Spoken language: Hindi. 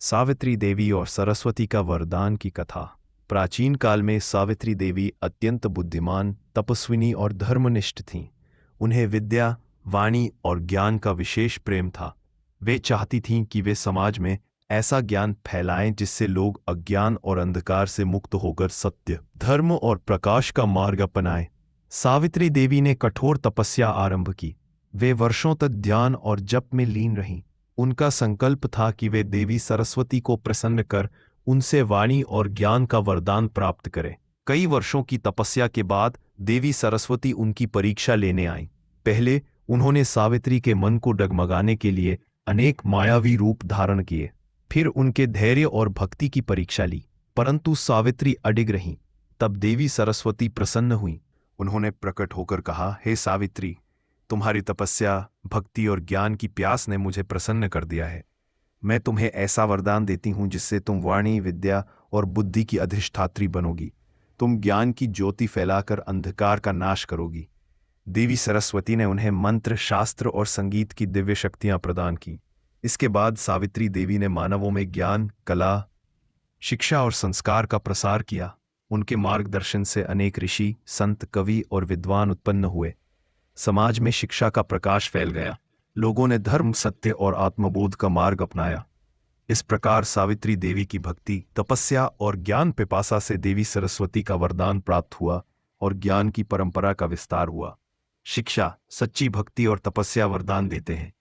सावित्री देवी और सरस्वती का वरदान की कथा। प्राचीन काल में सावित्री देवी अत्यंत बुद्धिमान, तपस्विनी और धर्मनिष्ठ थीं। उन्हें विद्या, वाणी और ज्ञान का विशेष प्रेम था। वे चाहती थीं कि वे समाज में ऐसा ज्ञान फैलाएं जिससे लोग अज्ञान और अंधकार से मुक्त होकर सत्य, धर्म और प्रकाश का मार्ग अपनाएं। सावित्री देवी ने कठोर तपस्या आरंभ की। वे वर्षों तक ध्यान और जप में लीन रहीं। उनका संकल्प था कि वे देवी सरस्वती को प्रसन्न कर उनसे वाणी और ज्ञान का वरदान प्राप्त करें। कई वर्षों की तपस्या के बाद देवी सरस्वती उनकी परीक्षा लेने आईं। पहले उन्होंने सावित्री के मन को डगमगाने के लिए अनेक मायावी रूप धारण किए। फिर उनके धैर्य और भक्ति की परीक्षा ली, परंतु सावित्री अडिग रहीं। तब देवी सरस्वती प्रसन्न हुईं। उन्होंने प्रकट होकर कहा, हे सावित्री, तुम्हारी तपस्या, भक्ति और ज्ञान की प्यास ने मुझे प्रसन्न कर दिया है। मैं तुम्हें ऐसा वरदान देती हूं जिससे तुम वाणी, विद्या और बुद्धि की अधिष्ठात्री बनोगी। तुम ज्ञान की ज्योति फैलाकर अंधकार का नाश करोगी। देवी सरस्वती ने उन्हें मंत्र, शास्त्र और संगीत की दिव्य शक्तियां प्रदान की। इसके बाद सावित्री देवी ने मानवों में ज्ञान, कला, शिक्षा और संस्कार का प्रसार किया। उनके मार्गदर्शन से अनेक ऋषि, संत, कवि और विद्वान उत्पन्न हुए। समाज में शिक्षा का प्रकाश फैल गया। लोगों ने धर्म, सत्य और आत्मबोध का मार्ग अपनाया। इस प्रकार सावित्री देवी की भक्ति, तपस्या और ज्ञान पिपासा से देवी सरस्वती का वरदान प्राप्त हुआ और ज्ञान की परंपरा का विस्तार हुआ। शिक्षा, सच्ची भक्ति और तपस्या वरदान देते हैं।